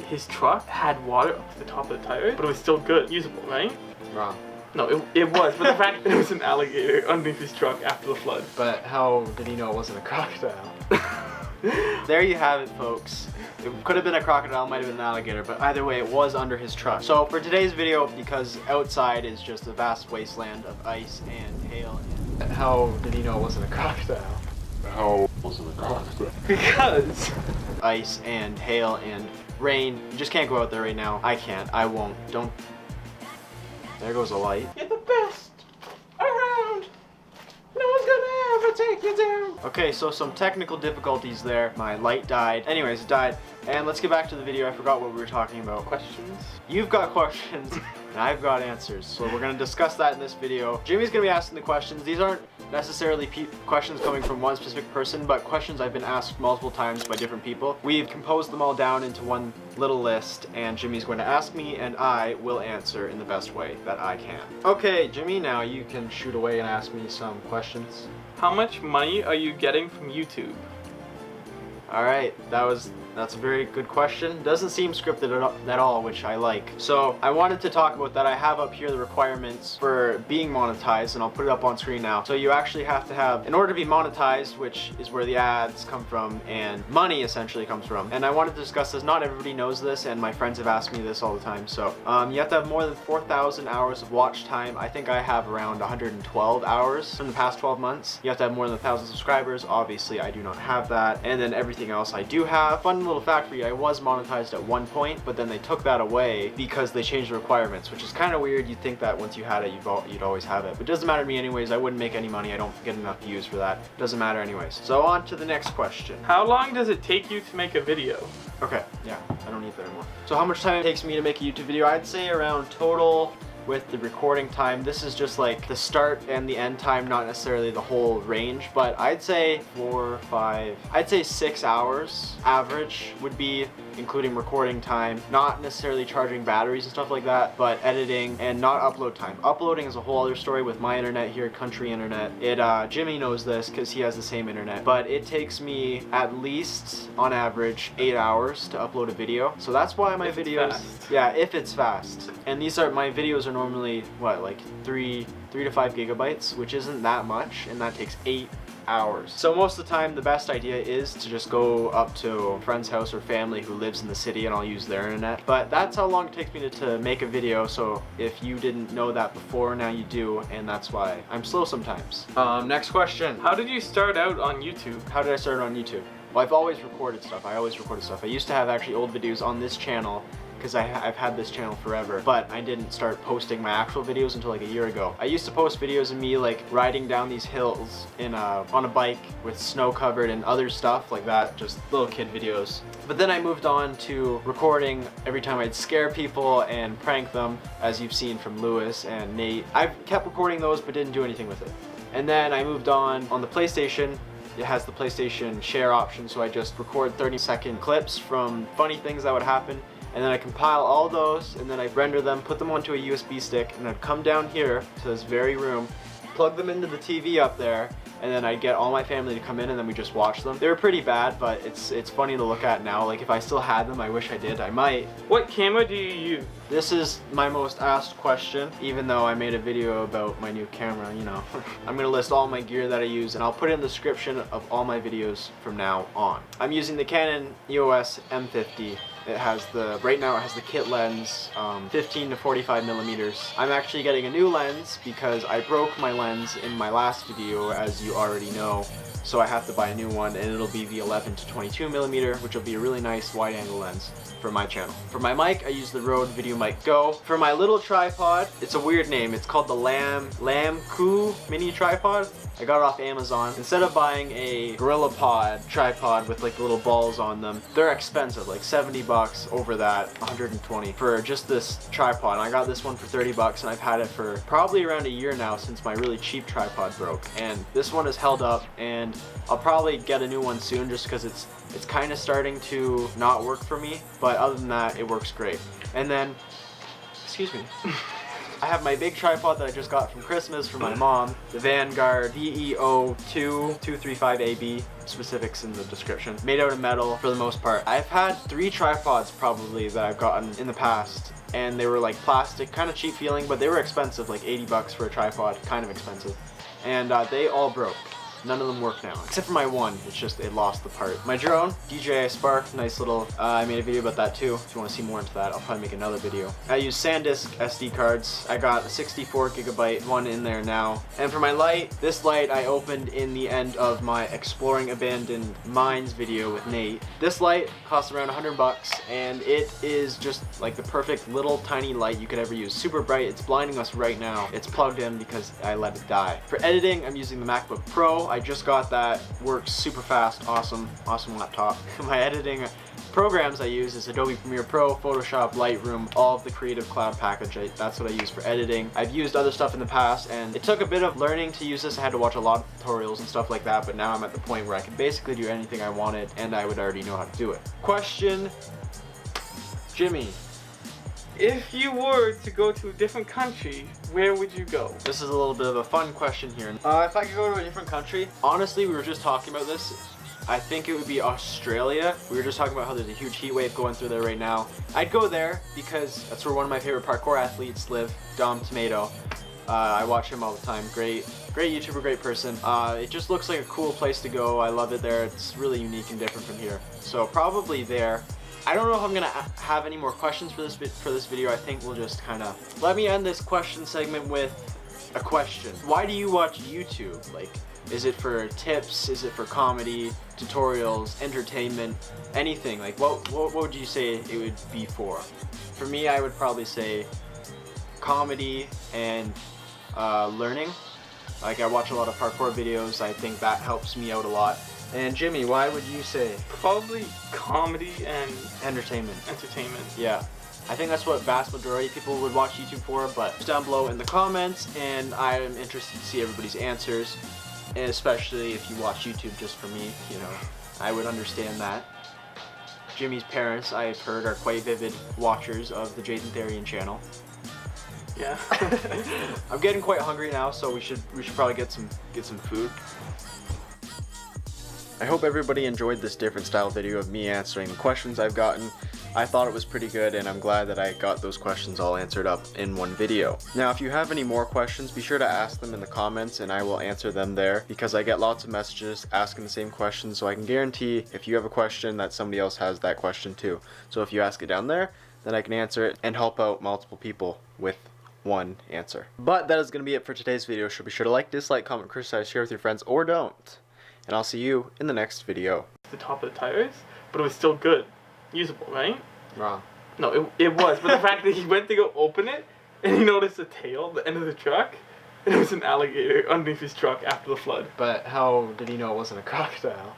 his truck had water up to the top of the tire, but it was still good, usable, right? Wrong. No, it was, but the fact that it was an alligator underneath his truck after the flood. But how did he know it wasn't a crocodile? There you have it, folks. It could have been a crocodile, might have been an alligator, but either way, it was under his truck. So for today's video, because outside is just a vast wasteland of ice and hail. How did he know it wasn't a crocodile? How wasn't a crocodile? Because Ice and hail and rain. You just can't go out there right now. I can't. I won't. Don't. There goes a light. you're the best around. No one's gonna ever take you down. Okay, so some technical difficulties there. My light died. Anyways, it died. And let's get back to the video. I forgot what we were talking about. Questions? You've got questions, and I've got answers. So we're going to discuss that in this video. Jimmy's going to be asking the questions. These aren't necessarily questions coming from one specific person, but questions I've been asked multiple times by different people. We've composed them all down into one little list, and Jimmy's going to ask me, and I will answer in the best way that I can. Okay, Jimmy, now you can shoot away and ask me some questions. How much money are you getting from YouTube? All right, that's a very good question. Doesn't seem scripted at all, which I like. So I wanted to talk about that. I have up here the requirements for being monetized, and I'll put it up on screen now. So you actually have to have, in order to be monetized, which is where the ads come from and money essentially comes from. And I wanted to discuss this. Not everybody knows this, and my friends have asked me this all the time. So you have to have more than 4,000 hours of watch time. I think I have around 112 hours from the past 12 months. You have to have more than 1,000 subscribers. Obviously, I do not have that. And then everything else I do have. Fun little fact for you, I was monetized at one point, but then they took that away because they changed the requirements, which is kind of weird. You'd think that once you had it, you'd always have it. But it doesn't matter to me anyways. I wouldn't make any money. I don't get enough views for that. Doesn't matter anyways. So on to the next question. How long does it take you to make a video? Okay, yeah, I don't need that anymore. So how much time it takes me to make a YouTube video? I'd say around total with the recording time. This is just like the start and the end time, not necessarily the whole range, but I'd say 6 hours average would be, including recording time, not necessarily charging batteries and stuff like that, but editing and not upload time. Uploading is a whole other story with my internet here, country internet. Jimmy knows this because he has the same internet, but it takes me at least on average 8 hours to upload a video. So that's why my videos, yeah, if it's fast. And my videos are normally what, like 3 to 5 gigabytes, which isn't that much, and that takes 8 hours. So most of the time the best idea is to just go up to a friend's house or family who lives in the city, and I'll use their internet. But that's how long it takes me to make a video. So if you didn't know that before, now you do, and that's why I'm slow sometimes. Next question. How did you start out on YouTube? How did I start on YouTube? Well, I've always recorded stuff. I used to have actually old videos on this channel, because I've had this channel forever, but I didn't start posting my actual videos until like a year ago. I used to post videos of me like riding down these hills on a bike with snow covered and other stuff like that, just little kid videos. But then I moved on to recording every time I'd scare people and prank them, as you've seen from Lewis and Nate. I've kept recording those but didn't do anything with it. And then I moved on the PlayStation. It has the PlayStation share option, so I just record 30-second clips from funny things that would happen, and then I compile all those, and then I render them, put them onto a USB stick, and I'd come down here to this very room, plug them into the TV up there, and then I'd get all my family to come in, and then we just watch them. They were pretty bad, but it's funny to look at now. Like, if I still had them, I wish I did. I might. What camera do you use? This is my most asked question, even though I made a video about my new camera, you know. I'm gonna list all my gear that I use, and I'll put in the description of all my videos from now on. I'm using the Canon EOS M50. Right now it has the kit lens, 15 to 45 millimeters. I'm actually getting a new lens because I broke my lens in my last video, as you already know. So I have to buy a new one, and it'll be the 11 to 22 millimeter, which will be a really nice wide angle lens for my channel. For my mic, I use the Rode VideoMic Go. For my little tripod, it's a weird name. It's called the Lamco mini tripod. I got it off Amazon. Instead of buying a GorillaPod tripod with like little balls on them, they're expensive, like 70 bucks, over that 120 for just this tripod. And I got this one for 30 bucks, and I've had it for probably around a year now since my really cheap tripod broke. And this one is held up, and I'll probably get a new one soon just because it's kind of starting to not work for me, but other than that, it works great. And then, excuse me. I have my big tripod that I just got from Christmas from my mom, the Vanguard VEO2235AB, specifics in the description. Made out of metal for the most part. I've had 3 tripods probably that I've gotten in the past, and they were like plastic, kind of cheap feeling, but they were expensive, like 80 bucks for a tripod, kind of expensive. And they all broke. None of them work now, except for my one. It's just, it lost the part. My drone, DJI Spark, nice little, I made a video about that too. If you want to see more into that, I'll probably make another video. I use SanDisk SD cards. I got a 64 gigabyte one in there now. And for my light, this light I opened in the end of my Exploring Abandoned Mines video with Nate. This light costs around 100 bucks, and it is just like the perfect little tiny light you could ever use. Super bright, it's blinding us right now. It's plugged in because I let it die. For editing, I'm using the MacBook Pro. I just got that, works super fast, awesome laptop. My editing programs I use is Adobe Premiere Pro, Photoshop, Lightroom, all of the Creative Cloud package. That's what I use for editing. I've used other stuff in the past, and it took a bit of learning to use this. I had to watch a lot of tutorials and stuff like that, but now I'm at the point where I can basically do anything I wanted, and I would already know how to do it. Question, Jimmy. If you were to go to a different country, where would you go? This is a little bit of a fun question here. If I could go to a different country, honestly, we were just talking about this. I think it would be Australia. We were just talking about how there's a huge heat wave going through there right now. I'd go there because that's where one of my favorite parkour athletes live, Dom Tomato. I watch him all the time. Great YouTuber, great person. It just looks like a cool place to go. I love it there. It's really unique and different from here. So probably there. I don't know if I'm gonna have any more questions for this video. I think we'll just kind of let me end this question segment with a question. Why do you watch YouTube? Like, is it for tips? Is it for comedy, tutorials, entertainment, anything? Like, what would you say it would be for? For me, I would probably say comedy and learning. Like, I watch a lot of parkour videos. I think that helps me out a lot. And Jimmy, why would you say? Probably comedy and Entertainment. Yeah. I think that's what vast majority of people would watch YouTube for, but it's down below in the comments, and I am interested to see everybody's answers, and especially if you watch YouTube just for me, you know, I would understand that. Jimmy's parents, I've heard, are quite vivid watchers of the Jaydin Therrien channel. Yeah. I'm getting quite hungry now, so we should probably get some food. I hope everybody enjoyed this different style video of me answering the questions I've gotten. I thought it was pretty good, and I'm glad that I got those questions all answered up in one video. Now, if you have any more questions, be sure to ask them in the comments, and I will answer them there, because I get lots of messages asking the same question, so I can guarantee if you have a question that somebody else has that question too. So if you ask it down there, then I can answer it and help out multiple people with one answer. But that is going to be it for today's video, so be sure to like, dislike, comment, criticize, share with your friends, or don't. And I'll see you in the next video. The top of the tires, but it was still good. Usable, right? Wrong. No, it was, but the fact that he went to go open it, and he noticed the tail, the end of the truck, and it was an alligator underneath his truck after the flood. But how did he know it wasn't a crocodile?